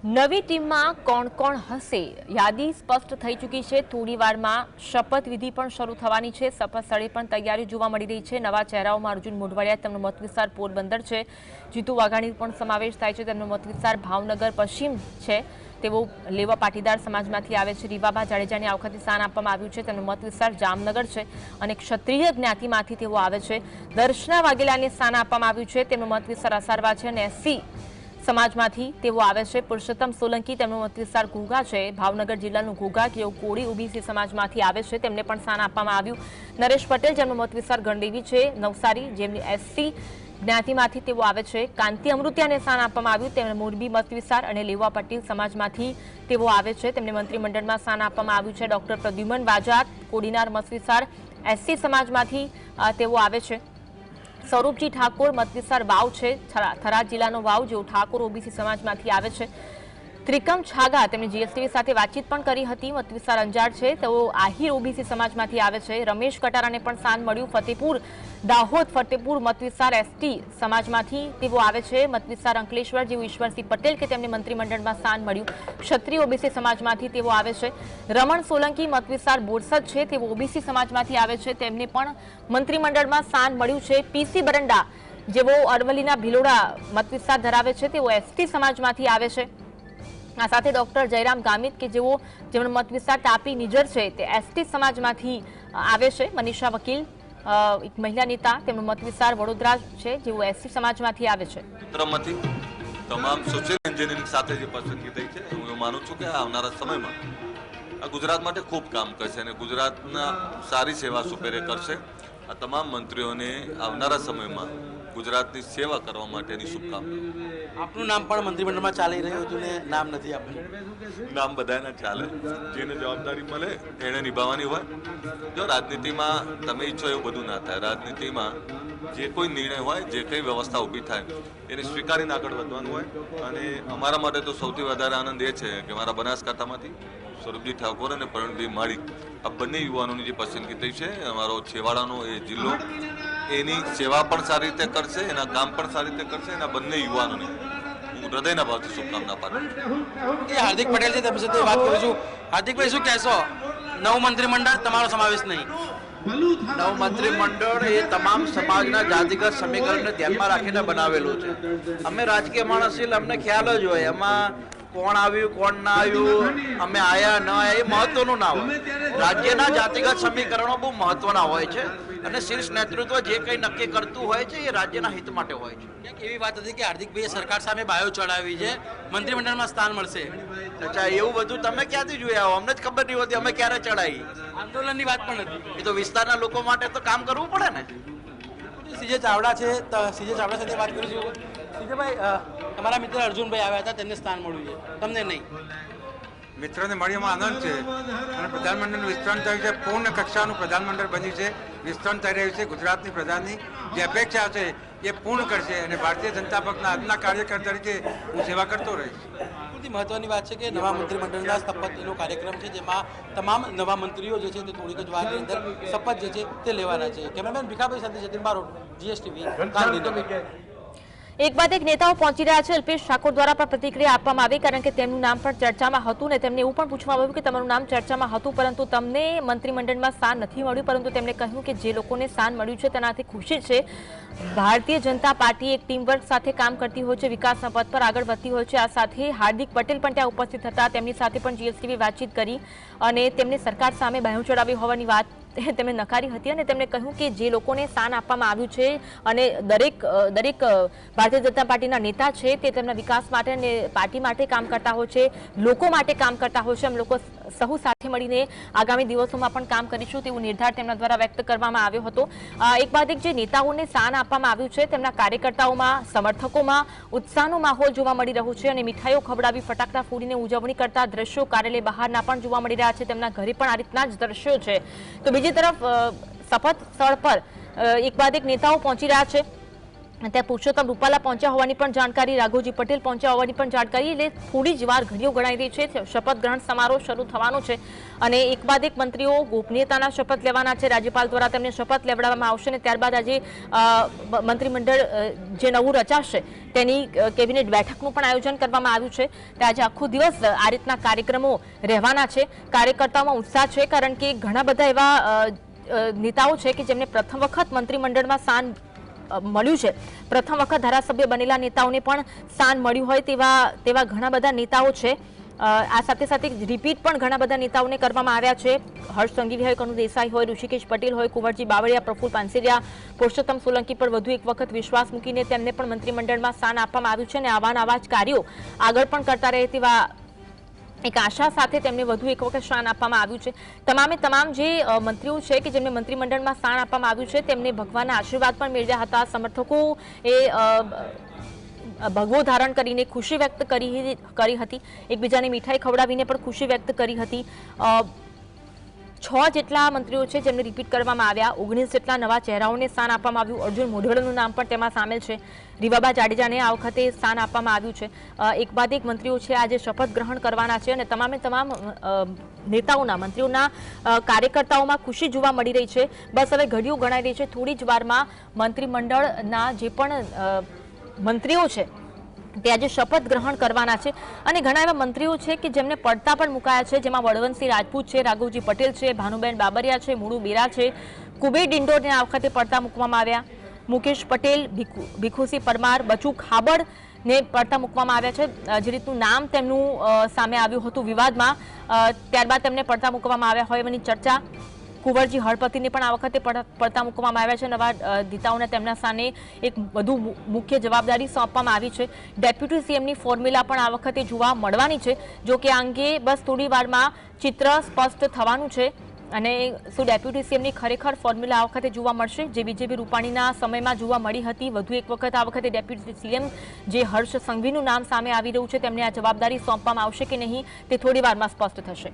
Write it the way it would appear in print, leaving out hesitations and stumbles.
નવી ટીમમાં કોણ કોણ હશે યાદી સ્પષ્ટ થઈ ચૂકી છે। થોડી વારમાં શપથવિધિ પણ શરૂ થવાની છે। શપથ સ્થળે પણ તૈયારી જોવા મળી રહી છે। નવા ચહેરાઓમાં અર્જુન મોઢવાડિયા, તેમનો મત વિસ્તાર પોરબંદર છે। જીતુ વાઘાણી પણ સમાવેશ થાય છે, તેમનો મત વિસ્તાર ભાવનગર પશ્ચિમ છે। તેઓ લેવા પાટીદાર સમાજમાંથી આવે છે। રીવાબા જાડેજાને આ વખતે સ્થાન આપવામાં આવ્યું છે, તેમનો મત વિસ્તાર જામનગર છે અને ક્ષત્રિય જ્ઞાતિમાંથી તેઓ આવે છે। દર્શના વાઘેલાને સ્થાન આપવામાં આવ્યું છે, તેમનો મત વિસ્તાર અસારવા છે અને એસસી સમાજમાંથી તેઓ આવે છે। પુરુષોત્તમ સોલંકી, તેમનો મત વિસ્તાર ઘોઘા છે, ભાવનગર જિલ્લાનું ઘોઘા, તેઓ કોળી ઓબીસી સમાજમાંથી આવે છે, તેમને પણ સ્થાન આપવામાં આવ્યું। નરેશ પટેલ, જેમનો મત વિસ્તાર ગણદેવી છે, નવસારી, જેમની એસસી જ્ઞાતિમાંથી તેઓ આવે છે। કાંતિ અમૃતિયાને સ્થાન આપવામાં આવ્યું, તેમને મોરબી મત વિસ્તાર અને લેવા પટેલ સમાજમાંથી તેઓ આવે છે, તેમને મંત્રીમંડળમાં સ્થાન આપવામાં આવ્યું છે। ડોક્ટર પ્રદ્યુમન વાજાર, કોડીનાર મત વિસ્તાર એસસી સમાજમાંથી તેઓ આવે છે। સ્વરૂપજી ઠાકોર, મત વિસ્તાર વાવ છે, થરાદ જિલ્લાનો વાવ, જેઓ ઠાકોર ઓબીસી સમાજમાંથી આવે છે। ત્રિકમ છાગા, તેમણે જીએસટીવી સાથે વાતચીત પણ કરી હતી, મત વિસ્તાર અંજાર છે, તેઓ આહિર ઓબીસી સમાજમાંથી આવે છે। રમેશ કટારાને પણ સ્થાન મળ્યું, ફતેપુર દાહોદ, ફતેપુર મત વિસ્તાર એસટી સમાજમાંથી તેઓ આવે છે। મત વિસ્તાર અંકલેશ્વર, જેવું ઈશ્વરસિંહ પટેલ કે તેમને મંત્રીમંડળમાં સ્થાન મળ્યું, ક્ષત્રિય ઓબીસી સમાજમાંથી તેઓ આવે છે। રમણ સોલંકી, મત વિસ્તાર બોરસદ છે, તેઓ ઓબીસી સમાજમાંથી આવે છે, તેમને પણ મંત્રીમંડળમાં સ્થાન મળ્યું છે। પીસી બરંડા, જેઓ અરવલ્લીના ભિલોડા મત વિસ્તાર ધરાવે છે, તેઓ એસટી સમાજમાંથી આવે છે। આ સાથે ડોક્ટર જયરામ ગામિત કે જેમનો મત વિસ્તાર તાપી નિજર છે, તે એસટી સમાજમાંથી આવે છે। મનીષા વકીલ, એક મહિલા નેતા, તેમનો મત વિસ્તાર વડોદરા છે, જેઓ એસટી સમાજમાંથી આવે છે। તમામ સોશિયલ એન્જિનિયરિંગ સાથે જે પસંદગી થઈ છે, હું માનું છું કે આવનારા સમયમાં આ ગુજરાત માટે ખૂબ કામ કરશે અને ગુજરાતના સારી સેવા સુપેરે કરશે। આ તમામ મંત્રીઓને આવનારા સમયમાં ગુજરાતની સેવા કરવા માટેની શુભકામના। આપનું નામ પણ મંત્રીમંડળમાં ચાલી રહ્યું હતું ને નામ નથી આપ્યું? નામ બધાને ચાલે, જેને જવાબદારી મળે એને નિભાવવાની હોય। જો રાજનીતિમાં તમે ઈચ્છો એવું બધું ના થાય। રાજનીતિમાં જે કોઈ નિર્ણય હોય, જે કઈ વ્યવસ્થા ઊભી થાય એને સ્વીકારીને આગળ વધવાનું હોય। અને અમારા માટે તો સૌથી વધારે આનંદ એ છે કે મારા બનાસકાંઠામાંથી સ્વરૂપજી ઠાકોર અને પ્રવીણભાઈ માળી, આ બંને યુવાનોની જે પસંદગી થઈ છે, અમારો છેવાડાનો એ જિલ્લો એની સેવા પણ સારી રીતે કરશે, એના કામ પણ સારી રીતે કરશે। એના બંને યુવાનોને હું હૃદયના ભાવથી શુભકામના પાઠવું। હાર્દિક પટેલ છે, તેમની સાથે વાત કરું છું। હાર્દિકભાઈ, શું કહેશો? નવું મંત્રીમંડળ, તમારો સમાવેશ નહીં? નવું મંત્રીમંડળ એ તમામ સમાજના જાતિગત સમીકરણને ધ્યાનમાં રાખીને બનાવેલું છે। અમે રાજકીય માણસ છીએ, અમને ખ્યાલ જ હોય એમાં કોણ આવ્યું કોણ ના આવ્યું, અમે આયા ન આયા એ મહત્વનું ના હોય। રાજ્યના જાતિગત સમીકરણો બહુ મહત્વના હોય છે અને શીર્ષ નેતૃત્વ જે કંઈ નક્કી કરતું હોય છે એ રાજ્યના હિત માટે હોય છે। એવી વાત હતી કે હાર્દિકભાઈએ સરકાર સામે બાયો ચડાવી છે, મંત્રીમંડળમાં સ્થાન મળશે। અચ્છા, એવું બધું તમે ક્યાંથી જોયા હો? અમને જ ખબર નહીં હોતી અમે ક્યારે ચડાવી। આંદોલનની વાત પણ હતી। એ તો વિસ્તારના લોકો માટે તો કામ કરવું પડે ને। સીજે ચાવડા છે, સીજે ચાવડા સાથે વાત કરીશું। સીજેભાઈ, તમારા મિત્ર અર્જુનભાઈ આવ્યા હતા, તેમને સ્થાન મળ્યું છે, તમને નહીં? મિત્રોને મળીમાં આનંદ છે અને પ્રધાનમંત્રીનું વિસ્તરણ થયું છે, પૂર્ણ કક્ષાનું પ્રધાનમંત્રી બન્યું છે, વિસ્તરણ થઈ રહ્યું છે। ગુજરાતની પ્રજાની જે અપેક્ષા છે એ પૂર્ણ કરશે અને ભારતીય જનતા પક્ષના આજના કાર્યકર તરીકે હું સેવા કરતો રહીશ। સૌથી મહત્વની વાત છે કે નવા મંત્રીમંડળના શપથનો કાર્યક્રમ છે, જેમાં તમામ નવા મંત્રીઓ જે છે તે થોડીક જ વારની અંદર શપથ જે છે તે લેવાના છે। કેમેરામેન ભીખાભાઈ સાથે જતીન બારોટ, જીએસટીવી, ગાંધીનગર। એક બાદ એક નેતાઓ પહોંચી રહ્યા છે। અલ્પેશ ઠાકોર દ્વારા પણ પ્રતિક્રિયા આપવામાં આવી, કારણ કે તેમનું નામ પણ ચર્ચામાં હતું ને તેમને એવું પણ પૂછવામાં આવ્યું કે તમારું નામ ચર્ચામાં હતું પરંતુ તમને મંત્રીમંડળમાં સ્થાન નથી મળ્યું, પરંતુ તેમણે કહ્યું કે જે લોકોને સ્થાન મળ્યું છે તેનાથી ખુશી છે। ભારતીય જનતા પાર્ટી એક ટીમવર્ક સાથે કામ કરતી હોય છે, વિકાસના પથ પર આગળ વધતી હોય છે। આ સાથે હાર્દિક પટેલ પણ ત્યાં ઉપસ્થિત હતા, તેમની સાથે પણ જીએસટીવી વાતચીત કરી અને તેમને સરકાર સામે બાયું ચડાવી હોવાની વાત તેમણે નકારી હતી અને તેમણે કહ્યું કે જે લોકોને સ્થાન આપવામાં આવ્યું છે અને દરેક ભારતીય જનતા પાર્ટીના નેતા છે તે તેમના વિકાસ માટે અને પાર્ટી માટે કામ કરતા હોય છે, લોકો માટે કામ કરતા હોય છે। અમે લોકો સહુ સાથે મળીને આગામી દિવસોમાં પણ કામ કરીશું તેવો નિર્ધાર તેમના દ્વારા વ્યક્ત કરવામાં આવ્યો હતો। એક બાદ એક જે નેતાઓને સ્થાન આપવામાં આવ્યું છે તેમના કાર્યકર્તાઓમાં, સમર્થકોમાં ઉત્સાહનો માહોલ જોવા મળી રહ્યો છે અને મીઠાઈઓ ખવડાવી, ફટાકડા ફોડીને ઉજવણી કરતા દ્રશ્યો કાર્યાલય બહારના પણ જોવા મળી રહ્યા છે। તેમના ઘરે પણ આ રીતના જ દ્રશ્યો છે। તો બીજી તરફ શપથ સ્થળ પર એક બાદ એક નેતાઓ પહોંચી રહ્યા છે। ત્યાં પુરુષોત્તમ રૂપાલા પહોંચ્યા હોવાની પણ જાણકારી, રાઘવજી પટેલ પહોંચ્યા હોવાની પણ જાણકારી, એટલે થોડી જ વાર ઘડીઓ ગણાઈ રહી છે. શપથ ગ્રહણ સમારોહ શરૂ થવાનો છે અને એક બાદ એક મંત્રીઓ ગોપનીયતાના શપથ લેવાના છે. રાજ્યપાલ દ્વારા તેમને શપથ લેવડાવવામાં આવશે અને ત્યારબાદ આજે મંત્રીમંડળ જે નવું રચાશે તેની કેબિનેટ બેઠકનું પણ આયોજન કરવામાં આવ્યું છે. તે આજે આખો દિવસ આ રીતના કાર્યક્રમો રહેવાના છે. કાર્યકર્તાઓમાં ઉત્સાહ છે, કારણ કે ઘણા બધા એવા નેતાઓ છે કે જેમને પ્રથમ વખત મંત્રીમંડળમાં સ્થાન મળ્યું છે. પ્રથમ વખત ધારાસભ્ય બનેલા નેતાઓને પણ સ્થાન મળ્યું હોય તેવા ઘણા બધા નેતાઓ છે. આ સાથે સાથે રિપીટ પણ ઘણા બધા નેતાઓને કરવામાં આવ્યા છે. હર્ષ સંઘવી હોય, કનુ દેસાઈ હોય, ઋષિકેશ પટેલ હોય, કુંવરજી બાવળિયા, પ્રફુલ પાનસેરિયા, પુરુષોત્તમ સોલંકી પર વધુ એક વખત વિશ્વાસ મૂકીને તેમને પણ મંત્રીમંડળમાં સ્થાન આપવામાં આવ્યું છે અને આવા જ કાર્યો આગળ પણ કરતા રહે તેવા એક આશા સાથે તેમને વધુ એક વખત સ્થાન આપવામાં આવ્યું છે. તમામ જે મંત્રીઓ છે કે જેમને મંત્રીમંડળમાં સ્થાન આપવામાં આવ્યું છે તેમને ભગવાનના આશીર્વાદ પણ મેળવ્યા હતા. સમર્થકો એ ભગવો ધારણ કરીને ખુશી વ્યક્ત કરી હતી. એકબીજાને મીઠાઈ ખવડાવીને પણ ખુશી વ્યક્ત કરી હતી. 6 જેટલા મંત્રીઓ છે જેમને રિપીટ કરવામાં આવ્યા. 19 જેટલા નવા ચહેરાઓને સ્થાન આપવામાં આવ્યું. અર્જુન મોઢવાડાનું નામ પણ તેમાં સામેલ છે. રીવાબા જાડેજાને આ વખતે સ્થાન આપવામાં આવ્યું છે. એક બાદ એક મંત્રીઓ છે આજે શપથ ગ્રહણ કરવાના છે અને તમામ નેતાઓના, મંત્રીઓના કાર્યકર્તાઓમાં ખુશી જોવા મળી રહી છે. બસ હવે ઘડીઓ ગણાઈ રહી છે. થોડી જ વારમાં મંત્રીમંડળના જે પણ મંત્રીઓ છે તે આજે શપથ ગ્રહણ કરવાના છે અને ઘણા એવા મંત્રીઓ છે કે જેમને પડતા પણ મુકાયા છે, જેમાં વડવંતસિંહ રાજપૂત છે, રાઘવજી પટેલ છે, ભાનુબેન બાબરિયા છે, મુળુ બેરા છે, કુબેર ડિંડોરને આ વખતે પડતા મૂકવામાં આવ્યા. મુકેશ પટેલ, ભીખુસિંહ પરમાર, બચુ ખાબડ ને પડતા મૂકવામાં આવ્યા છે. જે રીતનું નામ તેમનું સામે આવ્યું હતું વિવાદમાં, ત્યારબાદ તેમને પડતા મૂકવામાં આવ્યા હોય એની ચર્ચા. કુંવરજી હળપતિને પણ આ વખતે પડતા મૂકવામાં આવ્યા છે. નવા નેતાઓને તેમના સ્થાને એક વધુ મુખ્ય જવાબદારી સોંપવામાં આવી છે. ડેપ્યુટી સીએમની ફોર્મ્યુલા પણ આ વખતે જોવા મળવાની છે. જો કે આ અંગે બસ થોડી વારમાં ચિત્ર સ્પષ્ટ થવાનું છે અને શું ડેપ્યુટી સીએમની ખરેખર ફોર્મ્યુલા આ વખતે જોવા મળશે, જે બીજેપી રૂપાણીના સમયમાં જોવા મળી હતી. વધુ એક વખત આ વખતે ડેપ્યુટી સીએમ જે હર્ષ સંઘવીનું નામ સામે આવી રહ્યું છે તેમને આ જવાબદારી સોંપવામાં આવશે કે નહીં તે થોડી વારમાં સ્પષ્ટ થશે.